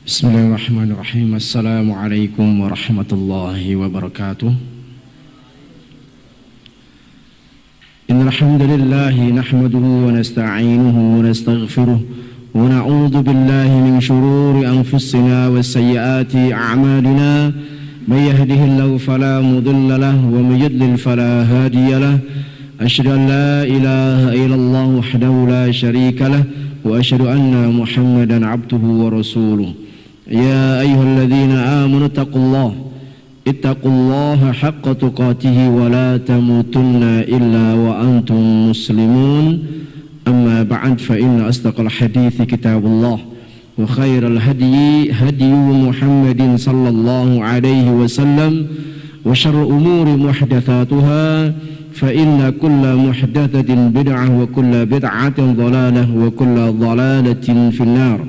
Bismillahirrahmanirrahim. Assalamualaikum warahmatullahi wabarakatuh. Innal hamdalillah nahmaduhu wa nasta'inuhu wa nastaghfiruh wa na'udzu billahi min shururi anfusina wa sayyiati a'malina. May yahdihillahu fala mudilla lahu wa may yudlil fala hadiya lahu. Asyhadu an la ilaha illallah wahdahu la syarika lahu wa asyhadu anna Muhammadan 'abduhu wa rasuluh. يا أيها الذين آمنوا اتقوا الله حق تقاته ولا تموتن إلا وأنتم مسلمون أما بعد فإن أصدق الحديث كتاب الله وخير الهدي هدي محمد صلى الله عليه وسلم وشر الأمور محدثاتها فإن كل محدثة بدعة وكل بدعة ضلالة وكل ضلالة في النار.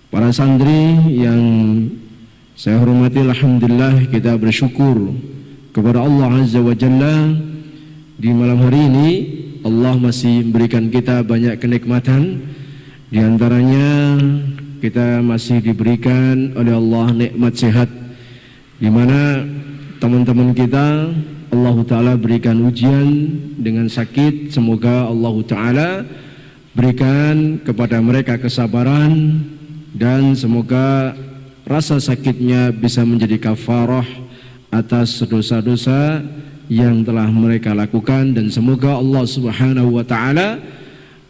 Para santri yang saya hormati, alhamdulillah kita bersyukur kepada Allah Azza wa Jalla. Di malam hari ini Allah masih memberikan kita banyak kenikmatan. Di antaranya kita masih diberikan oleh Allah nikmat sehat, di mana teman-teman kita Allah Ta'ala berikan ujian dengan sakit. Semoga Allah Ta'ala berikan kepada mereka kesabaran, dan semoga rasa sakitnya bisa menjadi kafarah atas dosa-dosa yang telah mereka lakukan, dan semoga Allah Subhanahu wa Ta'ala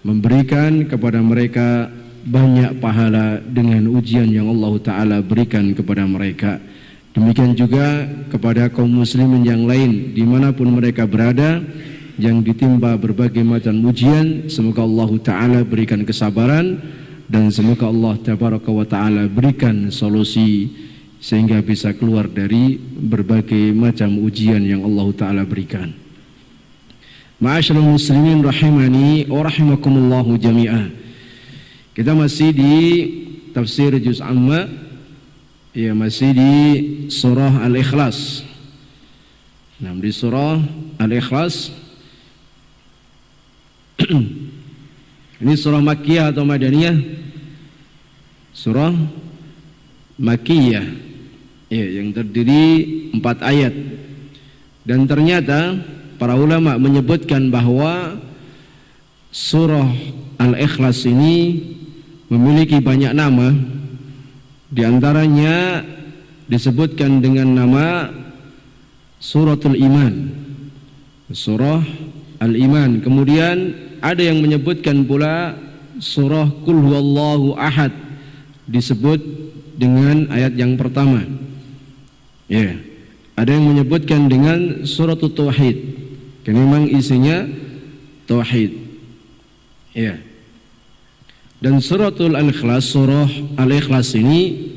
memberikan kepada mereka banyak pahala dengan ujian yang Allah Ta'ala berikan kepada mereka. Demikian juga kepada kaum muslimin yang lain dimanapun mereka berada yang ditimpa berbagai macam ujian, semoga Allah Ta'ala berikan kesabaran, dan semoga Allah Tabaraka wa Ta'ala berikan solusi sehingga bisa keluar dari berbagai macam ujian yang Allah Ta'ala berikan. Ma'asyiral muslimin rahimani wa rahimakumullahu jami'an. Kita masih di tafsir juz amma, ya, masih di surah Al-Ikhlas. Nah, di surah Al-Ikhlas ini surah Makkiyah atau Madaniyah? Surah Makkiyah, ya, yang terdiri 4 ayat. Dan ternyata para ulama menyebutkan bahwa surah Al-Ikhlas ini memiliki banyak nama. Di antaranya disebutkan dengan nama Suratul Iman, Surah Al-Iman. Kemudian ada yang menyebutkan pula surah Qul Huwallahu Ahad, disebut dengan ayat yang pertama. Ya, ada yang menyebutkan dengan suratul Tauhid, karena memang isinya tauhid. Ya. Dan suratul Al-Ikhlas, surah Al-Ikhlas ini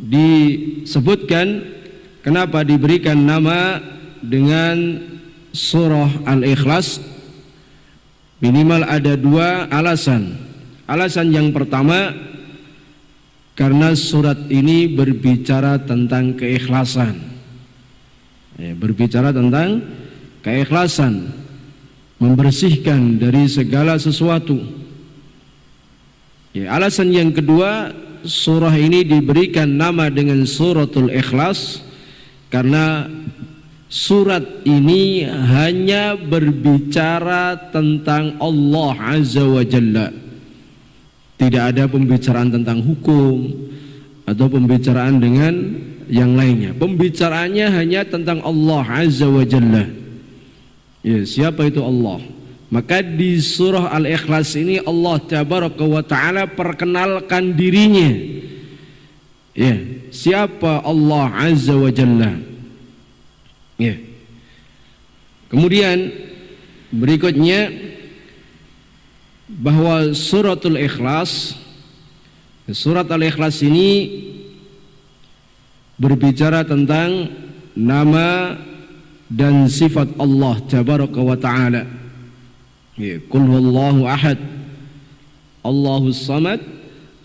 disebutkan kenapa diberikan nama dengan surah Al-Ikhlas. Minimal ada 2 alasan. Alasan yang pertama, karena surat ini berbicara tentang keikhlasan, ya, berbicara tentang keikhlasan, membersihkan dari segala sesuatu. Ya, alasan yang kedua, surah ini diberikan nama dengan suratul Ikhlas karena surat ini hanya berbicara tentang Allah Azza wa Jalla. Tidak ada pembicaraan tentang hukum atau pembicaraan dengan yang lainnya. Pembicaraannya hanya tentang Allah Azza wa Jalla. Ya, siapa itu Allah? Maka di surah Al-Ikhlas ini Allah Tabaraka wa Ta'ala perkenalkan dirinya. Ya, siapa Allah Azza wa Jalla? Ya. Kemudian berikutnya bahwa suratul Ikhlas, surat Al-Ikhlas ini berbicara tentang nama dan sifat Allah Tabaraka wa Ta'ala. Ya, Qul Huwallahu Ahad, Allahus Samad,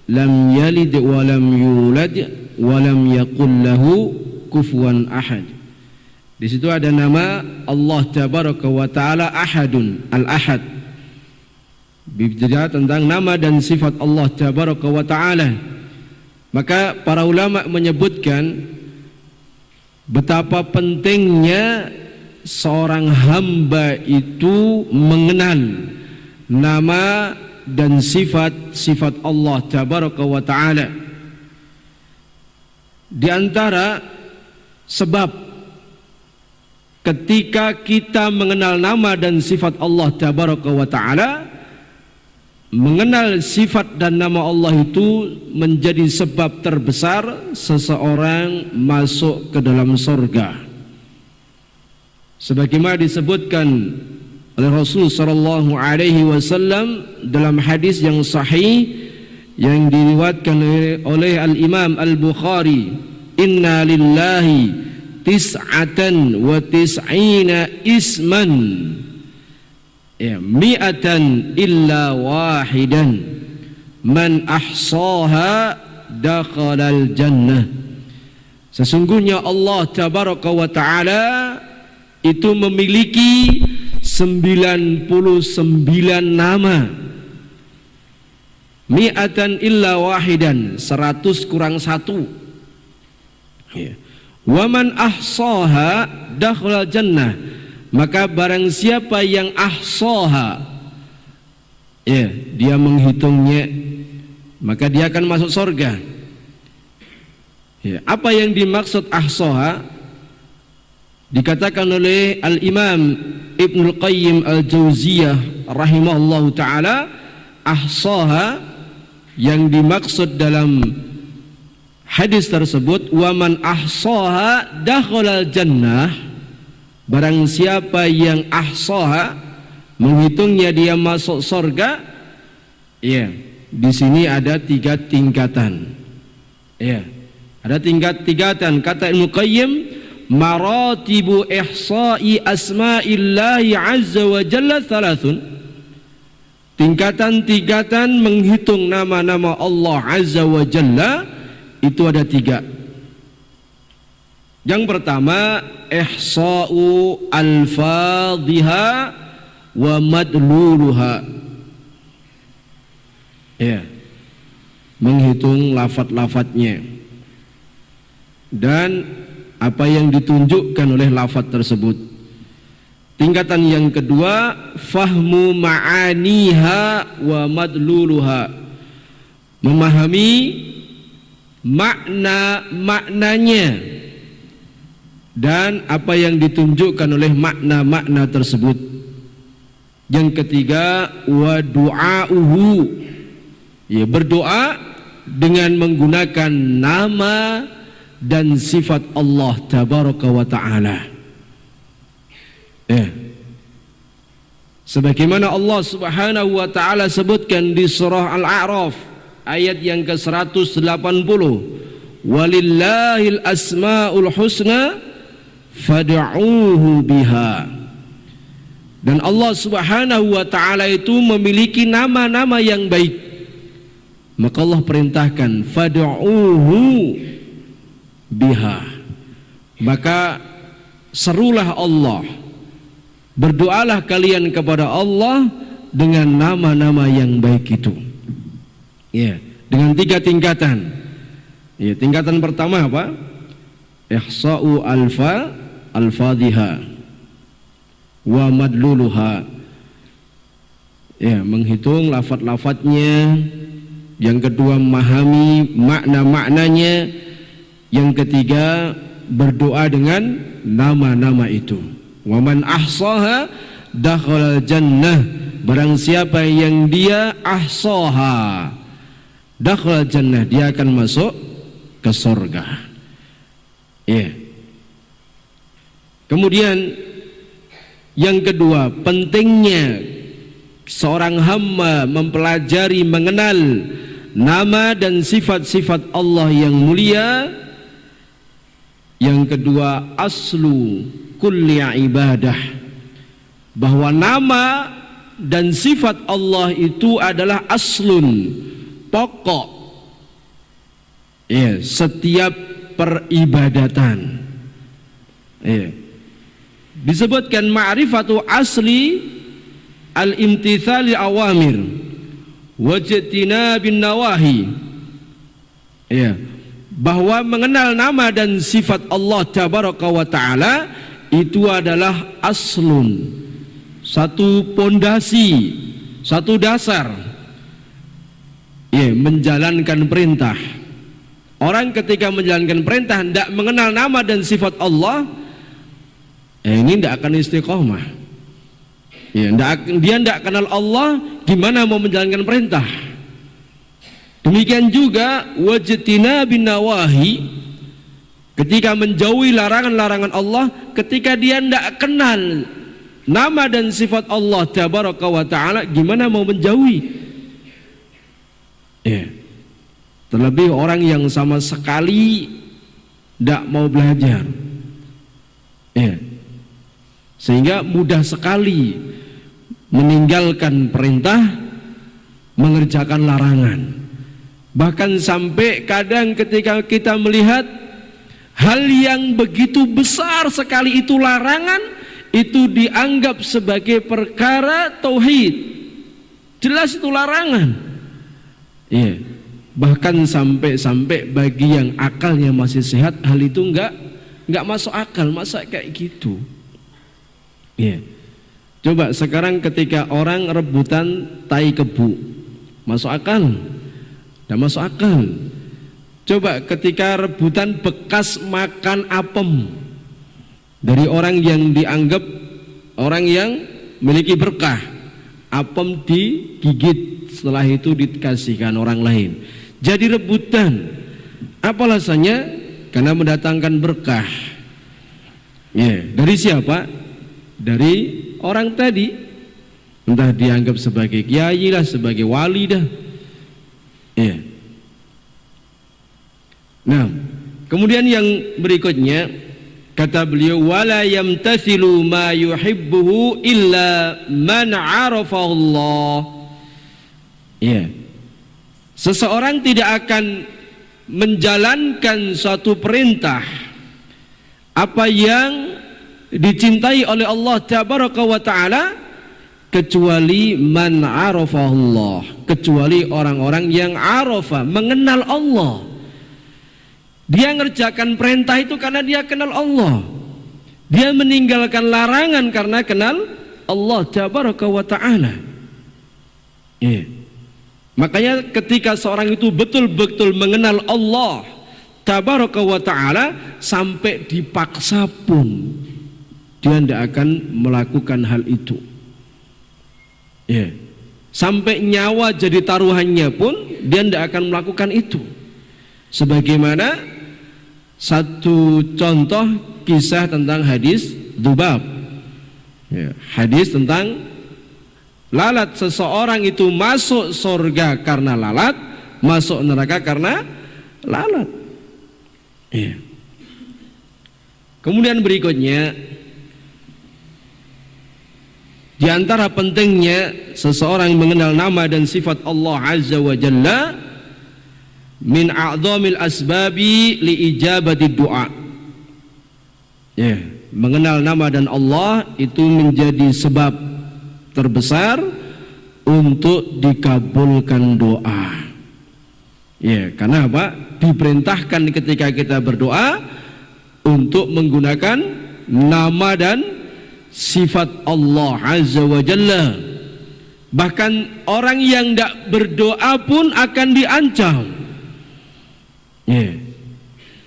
lam yalid wa lam yulad wa lam yakul lahu kufuwan ahad. Di situ ada nama Allah Tabaraka wa Ta'ala Ahadun, Al-Ahad. Bicara tentang nama dan sifat Allah Tabaraka wa Ta'ala. Maka para ulama menyebutkan betapa pentingnya seorang hamba itu mengenal nama dan sifat-sifat Allah Tabaraka wa Ta'ala. Di antara sebab ketika kita mengenal nama dan sifat Allah Tabaraka wa Ta'ala, mengenal sifat dan nama Allah itu menjadi sebab terbesar seseorang masuk ke dalam surga. Sebagaimana disebutkan oleh Rasul sallallahu alaihi wasallam dalam hadis yang sahih yang diriwayatkan oleh Al-Imam Al-Bukhari, "Inna lillahi tis'atan wa tis'ina isman, mi'atan illa wahidan, man ahsaha dakhalal jannah." Sesungguhnya Allah Tabaraka wa Ta'ala itu memiliki 99 nama. Mi'atan illa wahidan, 100 kurang 1. Wa man ahsaha dakhalal jannah, maka barang siapa yang ahsaha, dia menghitungnya, maka dia akan masuk surga. Apa yang dimaksud ahsaha? Dikatakan oleh Al-Imam Ibnul Qayyim Al-Jauziyah rahimahullahu ta'ala, ahsaha yang dimaksud dalam hadis tersebut, wa man ahsaha dakhalal jannah, barang siapa yang ahsaha, menghitungnya, dia masuk surga. Di sini ada 3 tingkatan. Ada tingkatan. Kata Ibnu Qayyim, maratibu ihsa'i asma'illahi azza wa jalla thalathun. Tingkatan-tingkatan menghitung nama-nama Allah azza wa jalla itu ada 3. Yang pertama, ihsa'u al-fadhiha wa madluluha. Menghitung lafaz-lafaznya dan apa yang ditunjukkan oleh lafaz tersebut. Tingkatan yang kedua, fahmu ma'aniha wa madluluha, memahami maknanya dan apa yang ditunjukkan oleh makna-makna tersebut. Yang ketiga, wa du'auhu, berdoa dengan menggunakan nama dan sifat Allah Tabaraka wa Ta'ala. Sebagaimana Allah Subhanahu wa Ta'ala sebutkan di surah Al-A'raf ayat yang ke-180, walillahil asmaul husna fad'uuhu biha. Dan Allah Subhanahu wa Ta'ala itu memiliki nama-nama yang baik, maka Allah perintahkan fad'uuhu biha, maka serulah Allah, berdoalah kalian kepada Allah dengan nama-nama yang baik itu. Dengan 3 tingkatan. Tingkatan pertama apa? Ihsa'u al-fadhiha wa madluluha, menghitung lafaz-lafaznya. Yang kedua, memahami makna-maknanya. Yang ketiga, berdoa dengan nama-nama itu. Wa man ahsaha dakhalal jannah, barang siapa yang dia ahsaha dakhalal jannah, dia akan masuk ke surga. Kemudian yang kedua, pentingnya seorang hamba mempelajari, mengenal nama dan sifat-sifat Allah yang mulia. Yang kedua, aslu kulli ibadah, bahwa nama dan sifat Allah itu adalah aslun, pokok setiap peribadatan. Disebutkan ma'rifatu asli al-imtithali awamir wajtinabin nawahi. Ya, bahwa mengenal nama dan sifat Allah tabaraka wa taala itu adalah aslun, satu pondasi, satu dasar. Ya, menjalankan perintah. Orang ketika menjalankan perintah tidak mengenal nama dan sifat Allah, ini tidak akan istiqomah. Ya, dia tidak kenal Allah, gimana mau menjalankan perintah? Demikian juga wajtina bin nawahi, ketika menjauhi larangan-larangan Allah, ketika dia tidak kenal nama dan sifat Allah tabaraka wa ta'ala, gimana mau menjauhi? Ya. Terlebih orang yang sama sekali tidak mau belajar, ya, sehingga mudah sekali meninggalkan perintah, mengerjakan larangan. Bahkan sampai kadang ketika kita melihat hal yang begitu besar sekali itu larangan, itu dianggap sebagai perkara tauhid. Jelas itu larangan. Iya. Bahkan sampai bagi yang akalnya masih sehat, hal itu enggak masuk akal, masa kayak gitu. Iya. Coba sekarang ketika orang rebutan tai kebu, masuk akal? Tidak masuk akal. Coba ketika rebutan bekas makan apem dari orang yang dianggap orang yang memiliki berkah, apem digigit, setelah itu dikasihkan orang lain. Jadi rebutan. Apa alasannya? Karena mendatangkan berkah. Ya, dari siapa? Dari orang tadi. Entah dianggap sebagai kiai lah, sebagai wali dah. Ya. Nah, kemudian yang berikutnya kata beliau, wala yamtathilu ma yuhibbuhu illa man 'arafa Allah. Ya. Seseorang tidak akan menjalankan suatu perintah apa yang dicintai oleh Allah tabaraka wa taala kecuali man 'arafa Allah, kecuali orang-orang yang 'arafa, mengenal Allah. Dia ngerjakan perintah itu karena dia kenal Allah. Dia meninggalkan larangan karena kenal Allah tabaraka wa taala. Yeah. Makanya ketika seorang itu betul-betul mengenal Allah tabaraka wa ta'ala, sampai dipaksa pun dia tidak akan melakukan hal itu. Ya. Sampai nyawa jadi taruhannya pun dia tidak akan melakukan itu. Sebagaimana satu contoh kisah tentang hadis Dzubab. Ya. Hadis tentang lalat, seseorang itu masuk surga karena lalat, masuk neraka karena lalat. Ya. Kemudian berikutnya, di antara pentingnya seseorang mengenal nama dan sifat Allah Azza wa Jalla, min a'dhamil asbabi li ijabati du'a. Ya, mengenal nama dan Allah itu menjadi sebab terbesar untuk dikabulkan doa. Ya, karena apa? Diperintahkan ketika kita berdoa untuk menggunakan nama dan sifat Allah Azza wa Jalla. Bahkan orang yang tidak berdoa pun akan diancam. Ya.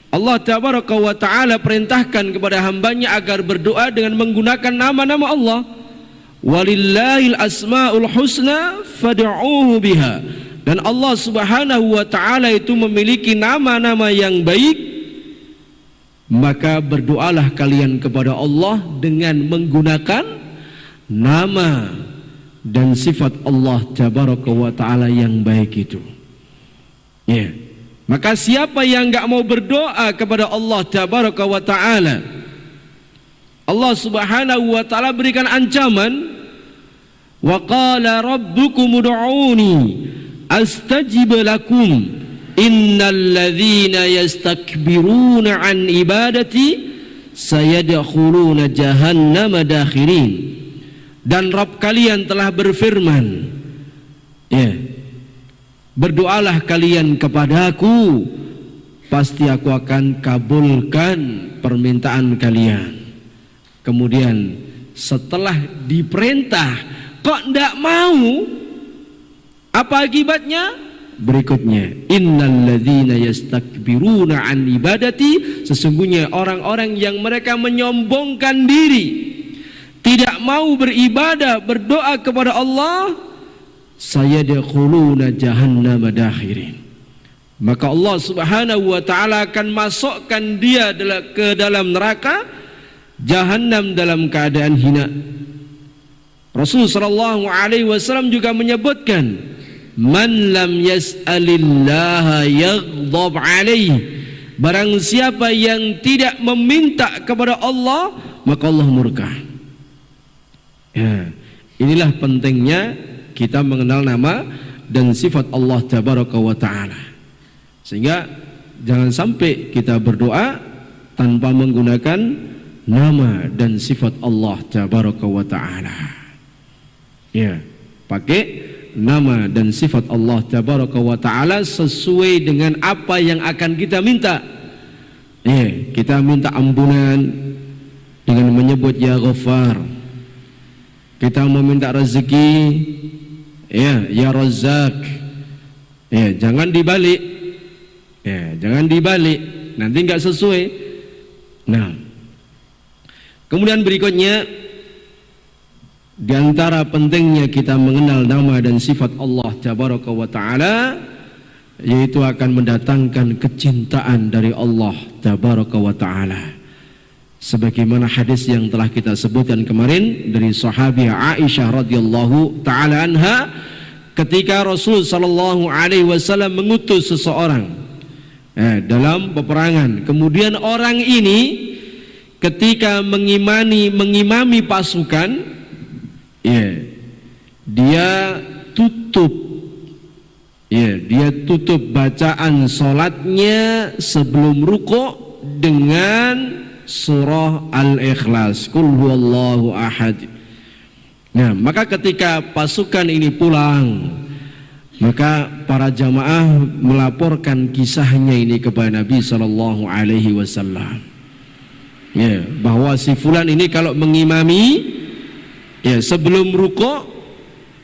Allah tabaraka wa ta'ala perintahkan kepada hambanya agar berdoa dengan menggunakan nama-nama Allah. Walillahil asma'ul husna fad'uuhu biha. Dan Allah subhanahu wa ta'ala itu memiliki nama-nama yang baik, maka berdoalah kalian kepada Allah dengan menggunakan nama dan sifat Allah tabaraka wa ta'ala yang baik itu. Ya. Maka siapa yang enggak mau berdoa kepada Allah tabaraka wa ta'ala, Allah subhanahu wa ta'ala berikan ancaman, wa qala rabbukum ud'uni astajib lakum innal ladzina yastakbiruna an ibadati sayadkhuluna jahannama dakhirin. Dan Rabb kalian telah berfirman, ya, berdoalah kalian kepadaku, pasti aku akan kabulkan permintaan kalian. Kemudian setelah diperintah kok tidak mau, apa akibatnya? Berikutnya, innalladzina yastakbiruna an ibadati, sesungguhnya orang-orang yang mereka menyombongkan diri, tidak mau beribadah, berdoa kepada Allah, sayadkhuluna jahannama dakhirin, maka Allah Subhanahu wa taala akan masukkan dia ke dalam neraka Jahannam dalam keadaan hina. Rasul sallallahu alaihi wasallam juga menyebutkan, man lam yas'alillaha yaghdab alaihi, barang siapa yang tidak meminta kepada Allah, maka Allah murka. Ya, inilah pentingnya kita mengenal nama dan sifat Allah tabaraka wa ta'ala, sehingga jangan sampai kita berdoa tanpa menggunakan nama dan sifat Allah tabaraka wa ta'ala. Ya, pakai nama dan sifat Allah tabaraka wa ta'ala sesuai dengan apa yang akan kita minta. Ya, kita minta ampunan dengan menyebut ya Ghaffar. Kita meminta rezeki, ya Razzaq. Ya, jangan dibalik. Ya, jangan dibalik, nanti nggak sesuai. Nah, kemudian berikutnya, di antara pentingnya kita mengenal nama dan sifat Allah tabaraka wa ta'ala, yaitu akan mendatangkan kecintaan dari Allah tabaraka wa ta'ala, sebagaimana hadis yang telah kita sebutkan kemarin dari sahabi Aisyah radhiyallahu ta'ala anha, ketika Rasul sallallahu alaihi wasallam mengutus seseorang dalam peperangan, kemudian orang ini ketika mengimami pasukan, ya, dia tutup bacaan solatnya sebelum rukuk dengan surah Al-Ikhlas, Qul huwallahu ahad. Nah, maka ketika pasukan ini pulang, maka para jamaah melaporkan kisahnya ini kepada Nabi sallallahu alaihi wasallam. Ya, bahwa si fulan ini kalau mengimami, ya, sebelum rukuk,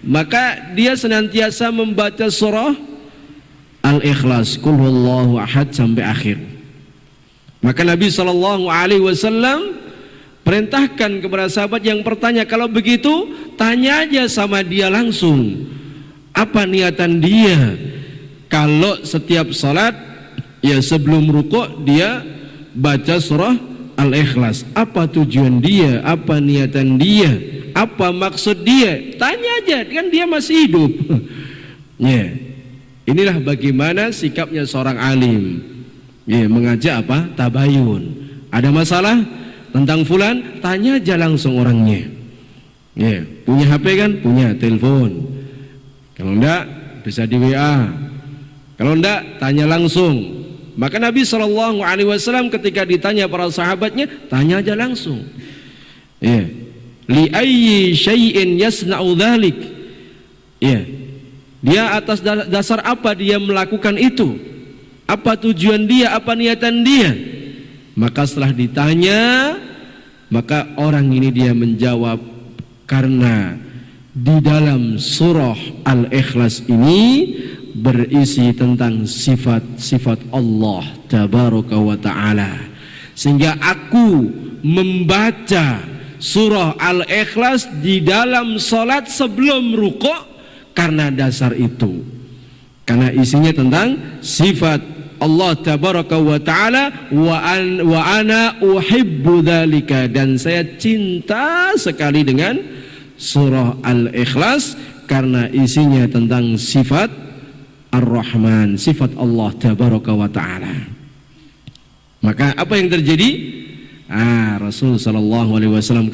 maka dia senantiasa membaca surah Al-Ikhlas, Qul huwallahu ahad sampai akhir. Maka Nabi sallallahu alaihi wasallam perintahkan kepada sahabat yang bertanya, kalau begitu tanya aja sama dia langsung, apa niatan dia kalau setiap salat, ya, sebelum rukuk dia baca surah Al-Ikhlas, apa tujuan dia, apa niatan dia, apa maksud dia, tanya aja, kan dia masih hidup. Ya, inilah bagaimana sikapnya seorang alim. Ya, mengajak apa? Tabayun. Ada masalah tentang fulan, tanya aja langsung orangnya. Ya, punya HP kan? Punya, telepon. Kalau enggak, bisa di WA. Kalau enggak, tanya langsung. Maka Nabi SAW ketika ditanya para sahabatnya, tanya aja langsung. Ya, li ayyi syai'in yasna'u dzalik. Ya, dia atas dasar apa dia melakukan itu? Apa tujuan dia, apa niatan dia? Maka setelah ditanya, maka orang ini dia menjawab, karena di dalam surah Al-Ikhlas ini berisi tentang sifat-sifat Allah tabaraka wa ta'ala, sehingga aku membaca surah Al-Ikhlas di dalam salat sebelum rukuk karena dasar itu, karena isinya tentang sifat Allah tabaraka wa ta'ala, wa ana uhibbu dzalika, dan saya cinta sekali dengan surah Al-Ikhlas karena isinya tentang sifat Ar-Rahman, sifat Allah tabaraka wa ta'ala. Maka apa yang terjadi? Rasul sallallahu alaihi wasallam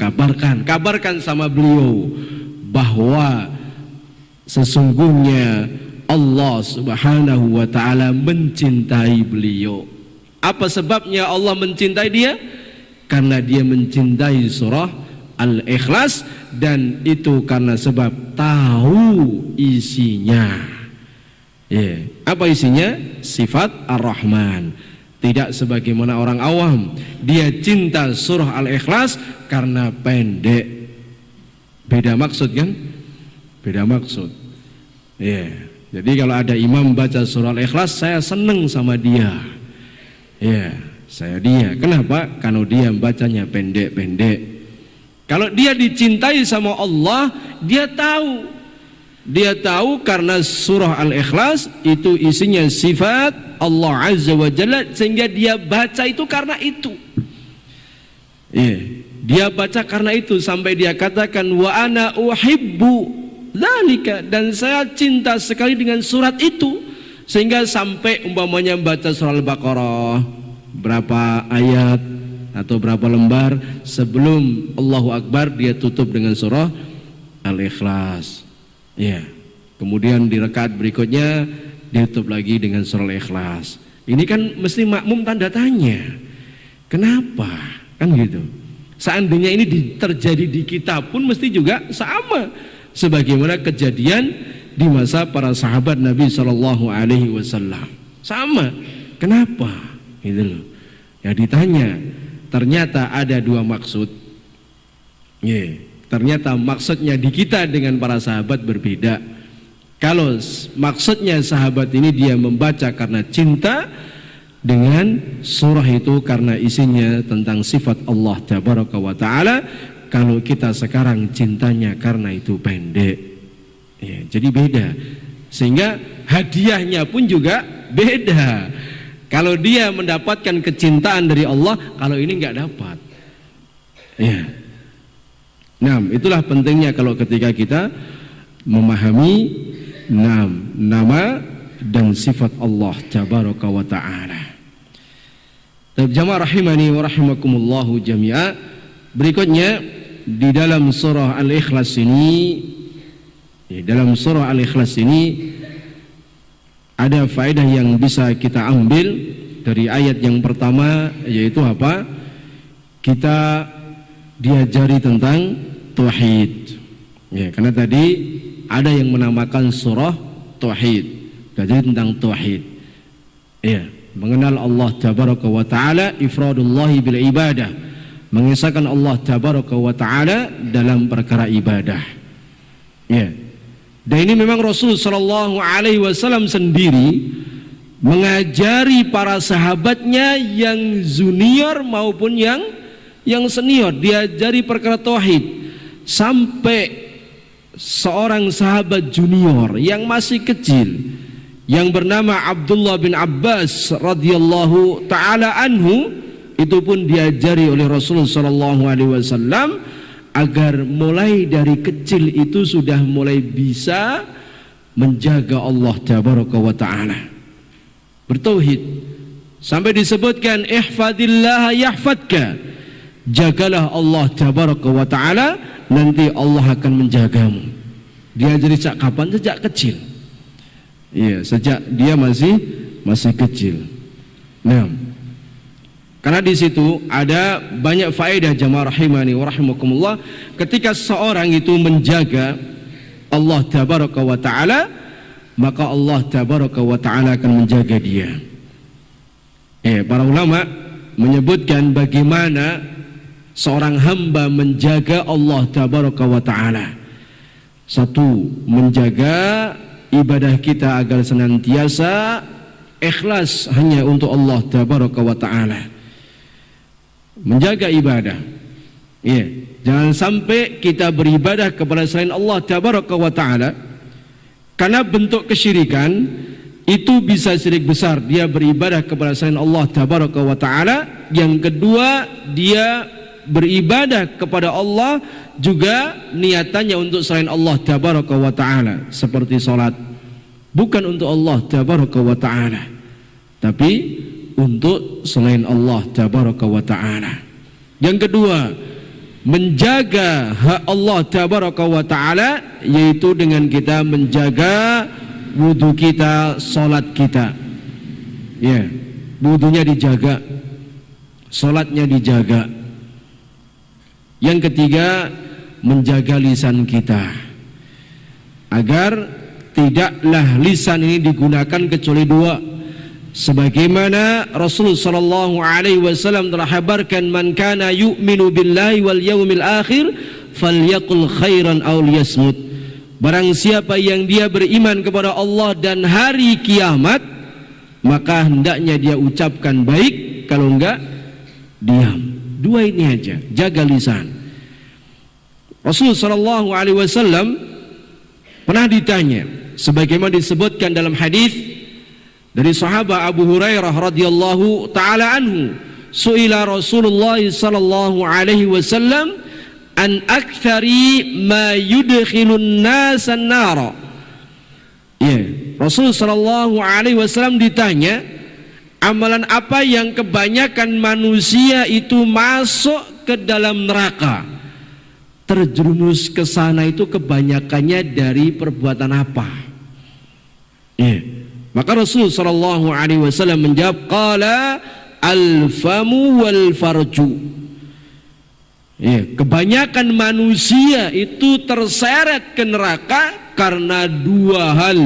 kabarkan sama beliau bahwa sesungguhnya Allah subhanahu wa ta'ala mencintai beliau. Apa sebabnya Allah mencintai dia? Karena dia mencintai surah Al-Ikhlas, dan itu karena sebab tahu isinya. Apa isinya? Sifat Ar-Rahman. Tidak sebagaimana orang awam, dia cinta surah Al-Ikhlas karena pendek. Beda maksud kan? Beda maksud. Jadi kalau ada imam baca surah Al-Ikhlas, saya seneng sama dia. Saya dia. Kenapa? Karena dia bacanya pendek-pendek. Kalau dia dicintai sama Allah, dia tahu. Dia tahu karena surah Al-Ikhlas itu isinya sifat Allah Azza wa Jalla, sehingga dia baca itu karena itu. Dia baca karena itu sampai dia katakan wa ana uhibbu dzalika, dan saya cinta sekali dengan surat itu, sehingga sampai umpamanya baca surah Al-Baqarah berapa ayat atau berapa lembar sebelum Allahu Akbar, dia tutup dengan surah Al-Ikhlas. Kemudian di rakaat berikutnya dia tutup lagi dengan surah Al-Ikhlas. Ini kan mesti makmum tanda tanya, kenapa? Kan gitu. Seandainya ini terjadi di kita pun mesti juga sama, sebagaimana kejadian di masa para sahabat Nabi Shallallahu Alaihi Wasallam. Sama. Kenapa? Gitu loh. Ya ditanya. Ternyata ada dua maksud. Ternyata maksudnya di kita dengan para sahabat berbeda. Kalau maksudnya sahabat ini dia membaca karena cinta, dengan surah itu karena isinya tentang sifat Allah Tabaraka wa Ta'ala. Kalau kita sekarang cintanya karena itu pendek. Jadi beda. Sehingga hadiahnya pun juga beda. Kalau dia mendapatkan kecintaan dari Allah, kalau ini nggak dapat. Nah, itulah pentingnya kalau ketika kita memahami nama dan sifat Allah Tabaraka wa Ta'ala. Jamaah rahimani wa rahimakumullahu jami'a. Berikutnya di dalam surah Al-Ikhlas ini, ada faedah yang bisa kita ambil dari ayat yang pertama, yaitu apa? Kita diajari tentang tauhid. Karena tadi ada yang menamakan surah tauhid, jadi tentang tauhid. Mengenal Allah Tabaraka wa Ta'ala, ifradullahi bil ibadah, mengesahkan Allah Tabaraka wa Ta'ala dalam perkara ibadah. Dan ini memang Rasul Shallallahu Alaihi Wasallam sendiri mengajari para sahabatnya yang junior maupun yang senior, diajari perkara tauhid. Sampai seorang sahabat junior yang masih kecil yang bernama Abdullah bin Abbas radhiyallahu taala anhu, itu pun diajari oleh Rasul Shallallahu Alaihi Wasallam agar mulai dari kecil itu sudah mulai bisa menjaga Allah Tabaraka wa Ta'ala, bertauhid. Sampai disebutkan ihfadillah yahfadka, jagalah Allah Tabaraka wa Ta'ala, nanti Allah akan menjagamu. Diajari sejak kapan? Sejak kecil. Sejak dia masih kecil. Karena di situ ada banyak faedah jamaah rahimani wa rahimakumullah. Ketika seorang itu menjaga Allah Tabaraka wa Ta'ala, maka Allah Tabaraka wa Ta'ala akan menjaga dia. Para ulama menyebutkan bagaimana seorang hamba menjaga Allah Tabaraka wa Ta'ala. Satu, menjaga ibadah kita agar senantiasa ikhlas hanya untuk Allah Tabaraka wa Ta'ala. Menjaga ibadah, jangan sampai kita beribadah kepada selain Allah Tabaraka wa Ta'ala, karena bentuk kesyirikan itu bisa syirik besar. Dia beribadah kepada selain Allah Tabaraka wa Ta'ala. Yang kedua, dia beribadah kepada Allah juga niatannya untuk selain Allah Tabaraka wa Ta'ala, seperti sholat bukan untuk Allah Tabaraka wa Ta'ala, tapi untuk selain Allah Tabaraka wa Ta'ala. Yang kedua, menjaga hak Allah Tabaraka wa Ta'ala, yaitu dengan kita menjaga wudu kita, salat kita. Wudunya dijaga, salatnya dijaga. Yang ketiga, menjaga lisan kita agar tidaklah lisan ini digunakan kecuali dua. Sebagaimana Rasul sallallahu alaihi wasallam telah habarkan, man kana yu'minu billahi wal yaumil akhir falyaqul khairan aw liyasmut. Barang siapa yang dia beriman kepada Allah dan hari kiamat, maka hendaknya dia ucapkan baik, kalau enggak diam. Dua ini aja, jaga lisan. Rasul sallallahu alaihi wasallam pernah ditanya, sebagaimana disebutkan dalam hadis dari sahabat Abu Hurairah radhiyallahu taala anhu, suila Rasulullah sallallahu alaihi wasallam an aktsari ma yudkhilun nas an-nar. Ya, Rasul sallallahu alaihi wasallam ditanya, amalan apa yang kebanyakan manusia itu masuk ke dalam neraka? Terjerumus ke sana itu kebanyakannya dari perbuatan apa? Ya. Maka Rasul sallallahu alaihi wasallam menjawab, qala al-famu wal farju. Ya, kebanyakan manusia itu terseret ke neraka karena dua hal.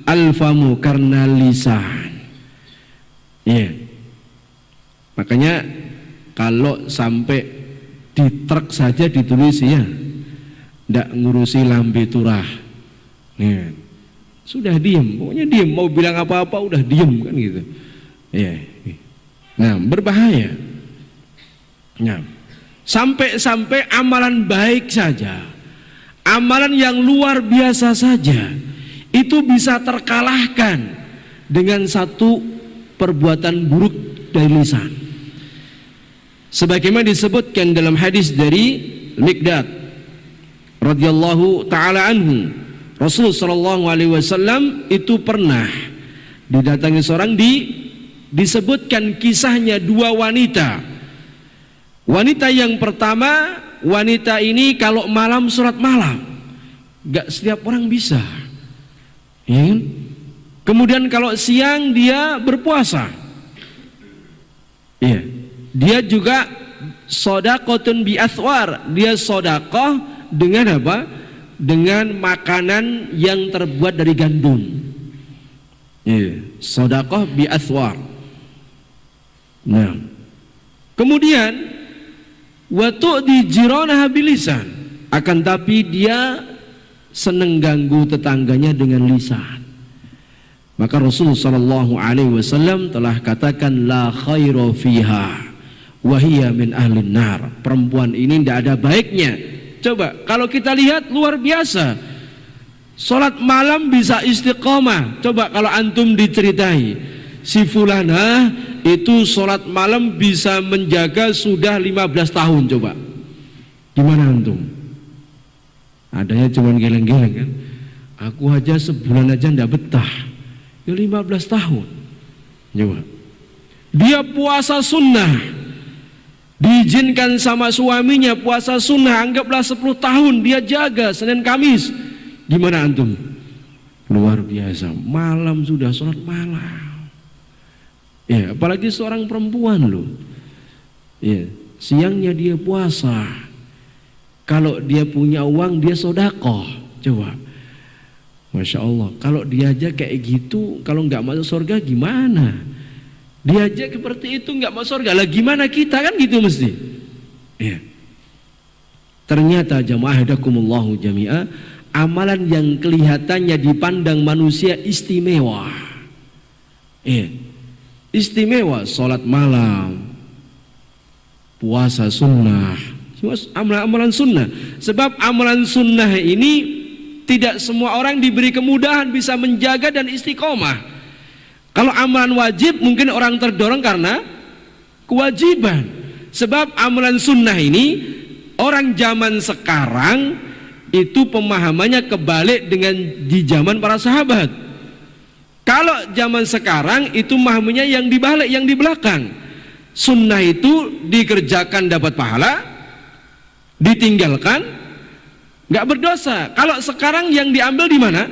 Al-famu, karena lisan. Ya. Makanya kalau sampai di truk saja ditulis ya, ndak ngurusi lambe turah. Ya. Sudah diem, pokoknya diem, mau bilang apa-apa udah diem kan gitu. Ya. Nah, berbahaya. Nah, sampai amalan baik saja, amalan yang luar biasa saja, itu bisa terkalahkan dengan satu perbuatan buruk dari lisan. Sebagaimana disebutkan dalam hadis dari Miqdad radhiyallahu taala anhu, Rasul sallallahu alaihi wasallam itu pernah didatangi seorang, disebutkan kisahnya dua wanita. Wanita yang pertama, wanita ini kalau malam sholat malam, gak setiap orang bisa. Ya. Kemudian kalau siang dia berpuasa. Ya. Dia juga sodaqotun bi athwar, dia sodakoh dengan apa? Dengan makanan yang terbuat dari gandum. Ya. Sodakoh bi athwar. Nah, kemudian waktu di jironah bilisan, akan tapi dia seneng ganggu tetangganya dengan lisan. Maka Rasul sallallahu alaihi wasallam telah katakan, la khaira fiha wa hiya min ahlin nar. Perempuan ini tidak ada baiknya. Coba kalau kita lihat luar biasa, sholat malam bisa istiqomah. Coba kalau antum diceritai, si fulanah itu sholat malam bisa menjaga sudah 15 tahun. Coba gimana antum? Adanya cuman geleng-geleng kan. Aku aja sebulan aja ndak betah, ya 15 tahun. Coba dia puasa sunnah, diizinkan sama suaminya puasa sunnah, anggaplah 10 tahun dia jaga Senin Kamis. Gimana antum? Luar biasa, malam sudah sholat malam. Ya, apalagi seorang perempuan loh. Ya, siangnya dia puasa. Kalau dia punya uang dia sedekah. Coba, Masya Allah. Kalau dia aja kayak gitu, kalau nggak masuk surga gimana? Dia aja seperti itu nggak masuk surga, lah gimana kita, kan gitu mesti. Ya. Ternyata jamaah hadakumullahu jami'ah, amalan yang kelihatannya dipandang manusia istimewa. Ya. Istimewa, sholat malam, puasa sunnah, amalan sunnah. Sebab amalan sunnah ini tidak semua orang diberi kemudahan bisa menjaga dan istiqomah. Kalau amalan wajib mungkin orang terdorong karena kewajiban. Sebab amalan sunnah ini orang zaman sekarang itu pemahamannya kebalik dengan di zaman para sahabat. Kalau zaman sekarang itu pemahamannya yang dibalik, yang di belakang. Sunnah itu dikerjakan dapat pahala, ditinggalkan nggak berdosa. Kalau sekarang yang diambil di mana?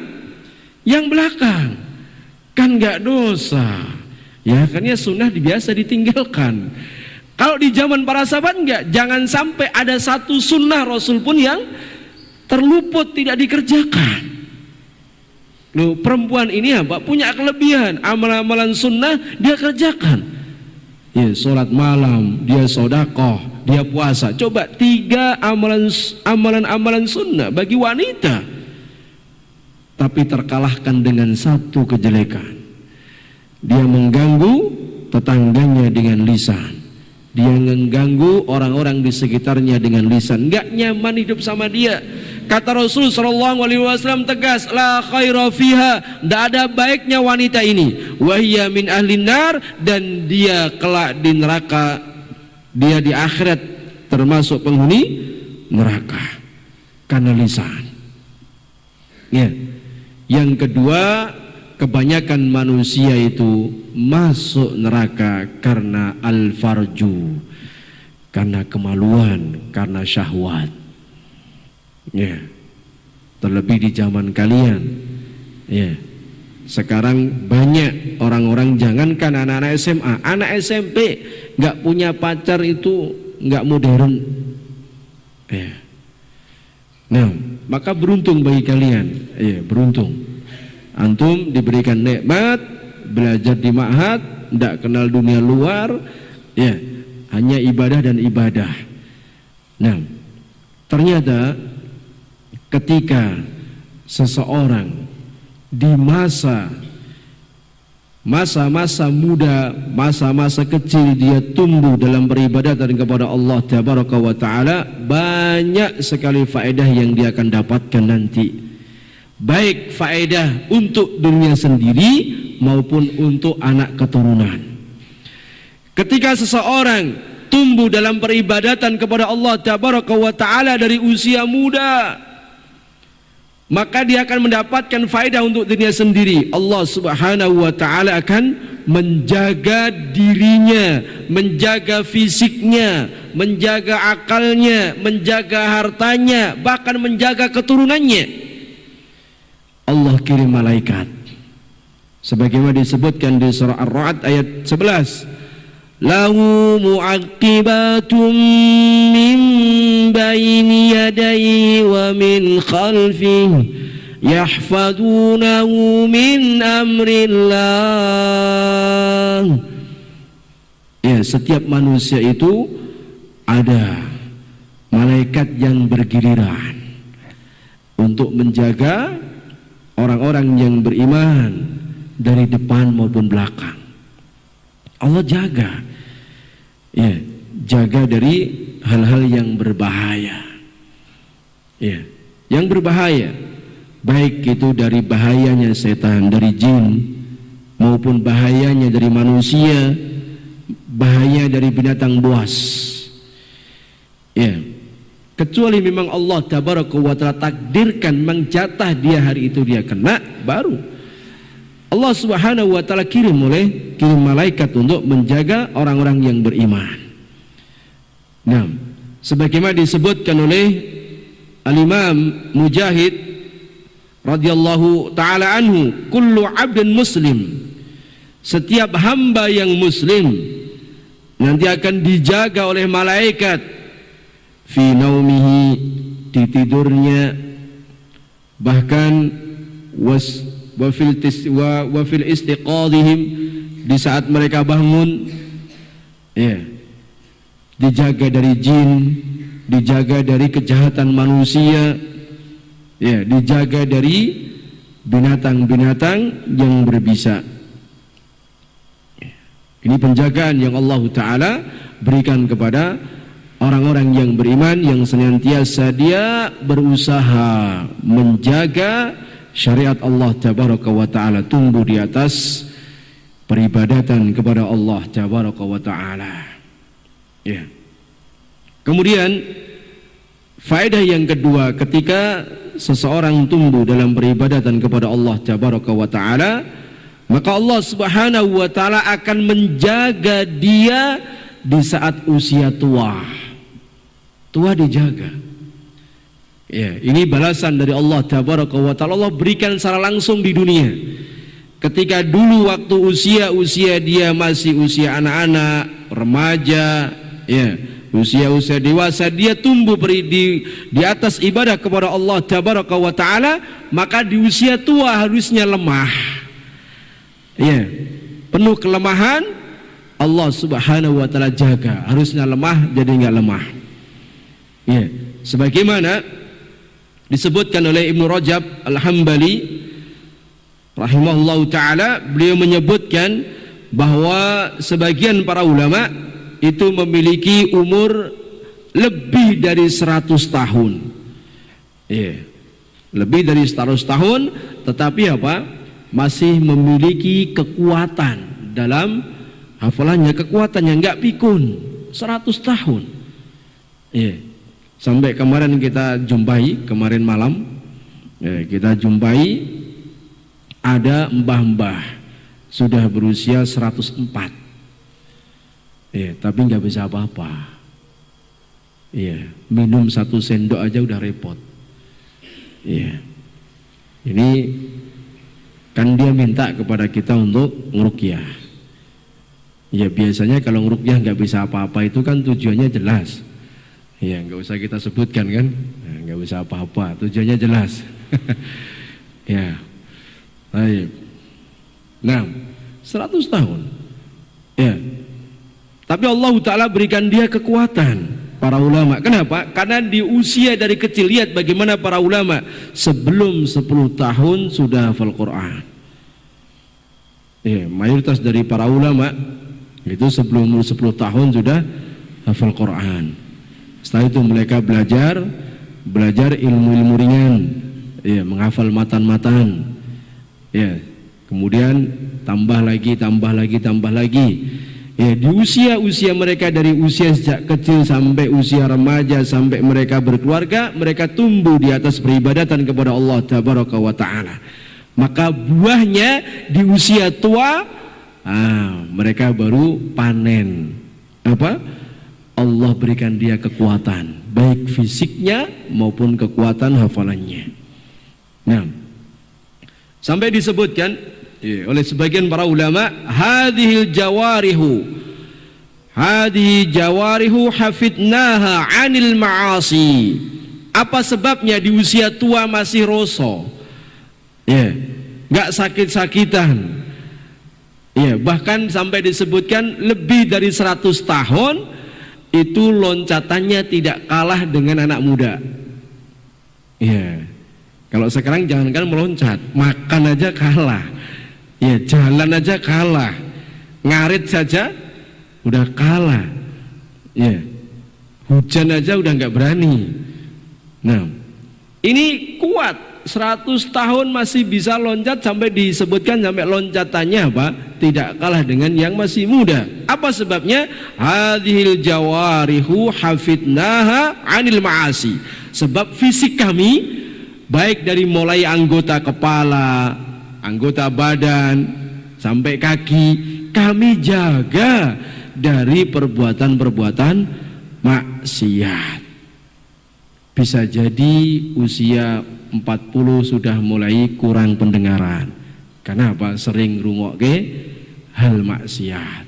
Yang belakang. Kan nggak dosa. Ya kan, ya sunnah biasa ditinggalkan. Kalau di zaman para sahabat enggak, jangan sampai ada satu sunnah Rasul pun yang terluput, tidak dikerjakan. Loh, perempuan ini apa? Punya kelebihan, amalan-amalan sunnah dia kerjakan. Ya, sholat malam, dia sedekah, dia puasa. Coba 3 amalan sunnah bagi wanita, tapi terkalahkan dengan satu kejelekan. Dia mengganggu tetangganya dengan lisan. Dia mengganggu orang-orang di sekitarnya dengan lisan. Enggak nyaman hidup sama dia. Kata Rasul sallallahu alaihi wasallam tegas, la khaira fiha, tidak ada baiknya wanita ini. Wahia min ahlin nar, dan dia kelak di neraka, dia di akhirat termasuk penghuni neraka karena lisan. Ya. Yang kedua, kebanyakan manusia itu masuk neraka karena al-farju, karena kemaluan, karena syahwat. Ya. Terlebih di zaman kalian. Ya. Sekarang banyak orang-orang, jangankan anak-anak SMA, anak SMP nggak punya pacar itu nggak modern. Ya. Nah, maka beruntung bagi kalian. Ya, beruntung. Antum diberikan nikmat, belajar di ma'had, tidak kenal dunia luar, ya, hanya ibadah dan ibadah. Nah, ternyata ketika seseorang di masa-masa muda, masa-masa kecil, dia tumbuh dalam peribadatan kepada Allah Tabaraka wa Ta'ala, banyak sekali faedah yang dia akan dapatkan nanti. Baik faedah untuk dirinya sendiri maupun untuk anak keturunan. Ketika seseorang tumbuh dalam peribadatan kepada Allah Tabaraka wa Ta'ala dari usia muda, maka dia akan mendapatkan faedah untuk dirinya sendiri. Allah Subhanahu wa Ta'ala akan menjaga dirinya, menjaga fisiknya, menjaga akalnya, menjaga hartanya, bahkan menjaga keturunannya. Allah kirim malaikat sebagaimana disebutkan di surah Ar-Ra'd ayat 11, lahu mu'aqibatum min baini yadayhi wa min khalfihi yahfadunahu min amrillah. Ya, setiap manusia itu ada malaikat yang bergiliran untuk menjaga orang-orang yang beriman dari depan maupun belakang. Allah jaga, ya, jaga dari hal-hal yang berbahaya, ya, yang berbahaya, baik itu dari bahayanya setan, dari jin, maupun bahayanya dari manusia, bahaya dari binatang buas, ya. Kecuali memang Allah Tabaraka wa Ta'ala takdirkan menjatah dia hari itu dia kena, baru Allah Subhanahu wa Ta'ala kirim malaikat untuk menjaga orang-orang yang beriman. Nah, sebagaimana disebutkan oleh Al-Imam Mujahid radhiyallahu ta'ala anhu, kullu abdin muslim, setiap hamba yang muslim nanti akan dijaga oleh malaikat fi naumihi, di tidurnya, bahkan wa fil istiqadhihim, di saat mereka bangun, ya, dijaga dari jin, dijaga dari kejahatan manusia, ya, dijaga dari binatang-binatang yang berbisa. Ini penjagaan yang Allah Ta'ala berikan kepada orang-orang yang beriman, yang senantiasa dia berusaha menjaga syariat Allah Tabaraka wa Ta'ala, tumbuh di atas peribadatan kepada Allah Tabaraka wa Ta'ala. Ya. Kemudian faedah yang kedua, ketika seseorang tumbuh dalam peribadatan kepada Allah Tabaraka wa Ta'ala, maka Allah Subhanahu wa Ta'ala akan menjaga dia di saat usia tua. Tua dijaga. Ya, ini balasan dari Allah Tabaraka wa Ta'ala. Allah berikan secara langsung di dunia. Ketika dulu waktu usia dia masih usia anak-anak, remaja, ya, usia-usia dewasa dia tumbuh di atas ibadah kepada Allah Tabaraka wa Ta'ala, maka di usia tua harusnya lemah, ya, penuh kelemahan. Allah Subhanahu wa Ta'ala jaga, harusnya lemah jadi enggak lemah, ya, sebagaimana disebutkan oleh Ibnu Rajab Al-Hambali rahimahullahu ta'ala. Beliau menyebutkan bahwa sebagian para ulama itu memiliki umur lebih dari 100 tahun, ya, lebih dari 100 tahun, tetapi apa, masih memiliki kekuatan dalam hafalannya, kekuatan yang enggak pikun. 100 tahun, ya. Sampai kemarin kita jumpai, kemarin malam, ya, kita jumpai ada mbah-mbah sudah berusia 104, ya, tapi nggak bisa apa-apa, ya, minum 1 sendok aja udah repot, ya. Ini kan dia minta kepada kita untuk ngeruqyah, ya. Biasanya kalau ngeruqyah nggak bisa apa-apa itu kan tujuannya jelas, ya, nggak usah kita sebutkan kan, nggak bisa apa-apa, tujuannya jelas. Ya. Baik. Nah, 100 tahun, ya. Tapi Allah Ta'ala berikan dia kekuatan, para ulama. Kenapa? Karena di usia dari kecil, lihat bagaimana para ulama sebelum 10 tahun sudah hafal Quran, ya. Mayoritas dari para ulama itu sebelum 10 tahun sudah hafal Quran. Setelah itu mereka belajar ilmu-ilmu ringan, ya, menghafal matan-matan, ya, kemudian tambah lagi, ya. Di usia mereka dari usia sejak kecil sampai usia remaja, sampai mereka berkeluarga, mereka tumbuh di atas peribadatan kepada Allah Tabaraka wa Ta'ala. Maka buahnya di usia tua, mereka baru panen. Apa? Allah berikan dia kekuatan, baik fisiknya maupun kekuatan hafalannya. Nah, sampai disebutkan, ya, oleh sebagian para ulama, hadhihi jawarihu hafidnaha 'anil ma'asi. Apa sebabnya di usia tua masih roso, ya, enggak sakit-sakitan, ya, bahkan sampai disebutkan lebih dari 100 tahun itu loncatannya tidak kalah dengan anak muda, ya. Kalau sekarang jangankan meloncat, makan aja kalah, ya, jalan aja kalah, ngarit saja udah kalah, ya, hujan aja udah nggak berani. Nah, ini kuat, 100 tahun masih bisa loncat, sampai disebutkan sampai loncatannya apa? Tidak kalah dengan yang masih muda. Apa sebabnya? Hadhil jawarihu hafidnaha 'anil ma'asi. Sebab fisik kami, baik dari mulai anggota kepala, anggota badan, sampai kaki, kami jaga dari perbuatan-perbuatan maksiat. Bisa jadi usia 40 sudah mulai kurang pendengaran. Karena apa? Sering rungokke hal maksiat.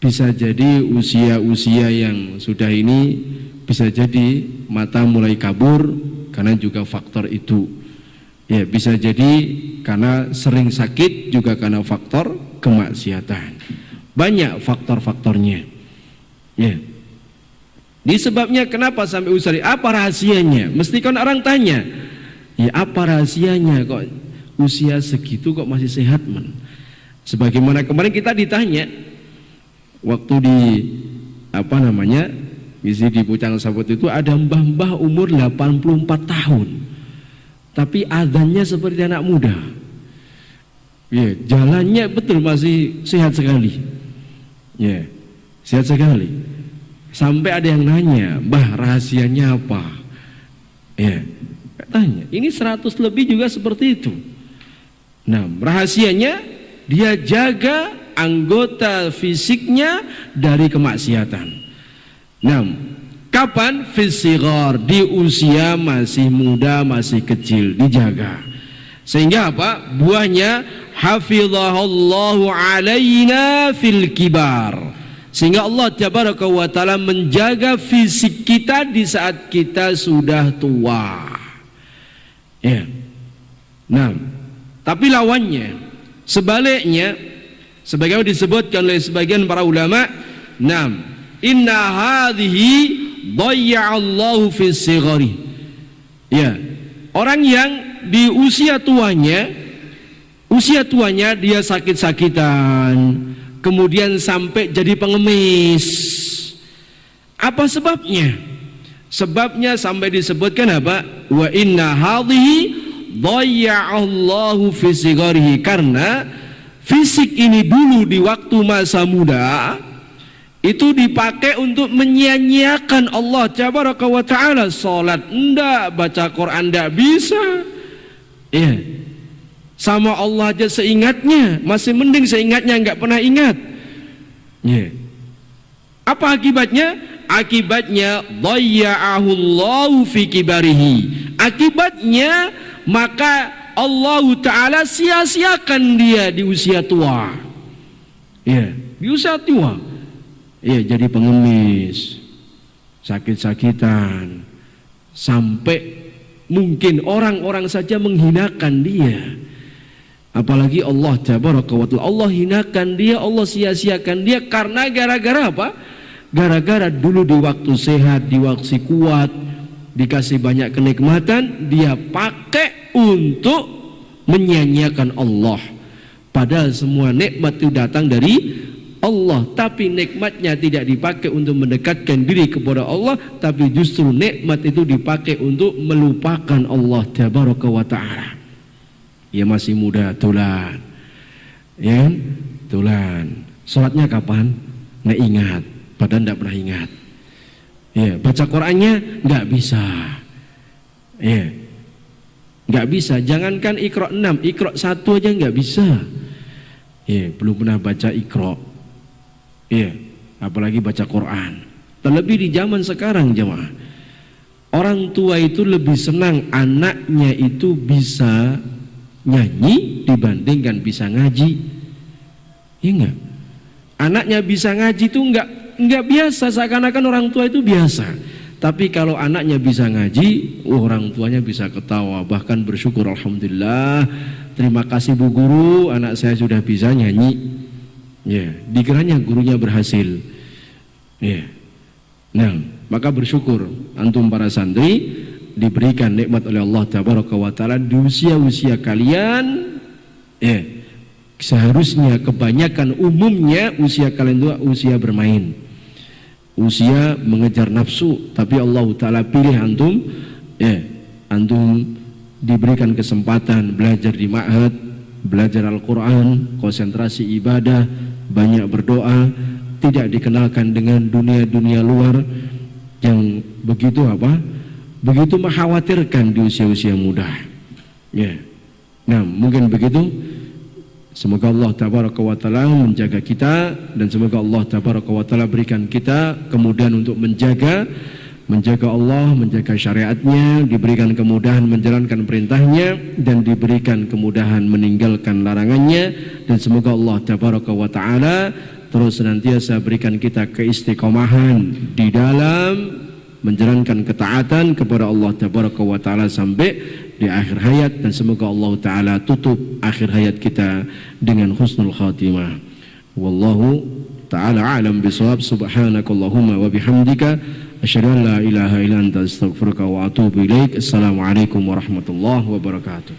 Bisa jadi usia-usia yang sudah ini, bisa jadi mata mulai kabur karena juga faktor itu, ya. Bisa jadi karena sering sakit juga karena faktor kemaksiatan. Banyak faktor-faktornya, ya. Ini sebabnya kenapa sampai usia, apa rahasianya? Mesti kan orang tanya, ya, apa rahasianya kok usia segitu kok masih sehat, man? Sebagaimana kemarin kita ditanya waktu di di Pucang Sabut itu, ada mbah-mbah umur 84 tahun tapi adzannya seperti anak muda, ya, jalannya betul masih sehat sekali, ya, sehat sekali. Sampai ada yang nanya, "Mbah, rahasianya apa?" Ya, tanya. Ini 100 lebih juga seperti itu. Nah, rahasianya dia jaga anggota fisiknya dari kemaksiatan. Nah, kapan? Fisighar, di usia masih muda, masih kecil, dijaga. Sehingga apa? Buahnya hafizahullahu alaina fil kibar. Sehingga Allah Tabaraka wa Ta'ala menjaga fisik kita di saat kita sudah tua. Ya. Nah, tapi lawannya, sebaliknya, sebagaimana disebutkan oleh sebagian para ulama, inna hadhihi dhayya'allahu fi sighari. Ya, orang yang di usia tuanya dia sakit-sakitan, kemudian sampai jadi pengemis. Apa sebabnya? Sebabnya sampai disebutkan apa? Wa inna hadhihi dhayya'allahu fi sigharihi, karena fisik ini dulu di waktu masa muda itu dipakai untuk menyia-nyiakan Allah Tabaraka wa Ta'ala. Salat enggak, baca Quran enggak bisa. Iya. Sama Allah aja seingatnya, masih mending seingatnya enggak pernah ingat. Ya. Apa akibatnya? Akibatnya dhayya'ahullahu fi kibarihi. Akibatnya maka Allah Ta'ala sia-siakan dia di usia tua. Ya, di usia tua. Ya, jadi pengemis, sakit-sakitan, sampai mungkin orang-orang saja menghinakan dia. Apalagi Allah Tabaraka wa Ta'ala, Allah hinakan dia, Allah sia-siakan dia karena gara-gara apa? Gara-gara dulu di waktu sehat, di waktu kuat, dikasih banyak kenikmatan, dia pakai untuk menyia-nyiakan Allah. Padahal semua nikmat itu datang dari Allah, tapi nikmatnya tidak dipakai untuk mendekatkan diri kepada Allah, tapi justru nikmat itu dipakai untuk melupakan Allah Tabaraka wa Ta'ala. Ya masih muda, tulan, ya, tulan. Sholatnya kapan? Nggak ingat, padahal nggak pernah ingat. Ya, baca Qurannya nggak bisa. Ya, nggak bisa. Jangankan Iqra 6, Iqra 1 aja nggak bisa. Ya, belum pernah baca Iqra. Ya, apalagi baca Quran. Terlebih di zaman sekarang, jemaah. Orang tua itu lebih senang anaknya itu bisa nyanyi dibandingkan bisa ngaji. Iya enggak? Anaknya bisa ngaji itu enggak biasa, seakan-akan orang tua itu biasa. Tapi kalau anaknya bisa ngaji, orang tuanya bisa ketawa, bahkan bersyukur, alhamdulillah, terima kasih Bu Guru, anak saya sudah bisa nyanyi. Ya, dikiranya gurunya berhasil. Ya. Nah, maka bersyukur antum para santri diberikan nikmat oleh Allah Tabaraka wa Ta'ala di usia-usia kalian. Ya, seharusnya kebanyakan umumnya usia kalian itu usia bermain, usia mengejar nafsu, tapi Allah Ta'ala pilih antum, ya, antum diberikan kesempatan belajar di ma'had, belajar Al-Quran, konsentrasi ibadah, banyak berdoa, tidak dikenalkan dengan dunia-dunia luar yang begitu apa? Begitu mengkhawatirkan di usia-usia muda. Ya. Nah, mungkin begitu. Semoga Allah Tabaraka wa Ta'ala menjaga kita, dan semoga Allah Tabaraka wa Ta'ala berikan kita kemudahan untuk menjaga Allah, menjaga syariatnya, diberikan kemudahan menjalankan perintahnya, dan diberikan kemudahan meninggalkan larangannya. Dan semoga Allah Tabaraka wa Ta'ala terus senantiasa berikan kita keistiqomahan di dalam menjalankan ketaatan kepada Allah Tabaraka wa Ta'ala sampai di akhir hayat, dan semoga Allah Ta'ala tutup akhir hayat kita dengan husnul khatimah. Wallahu ta'ala a'lam bisawab. Subhanakallahumma wa bihamdika asyhadu an la ilaha illa anta astaghfiruka wa atubu ilaik. Assalamualaikum warahmatullahi wabarakatuh.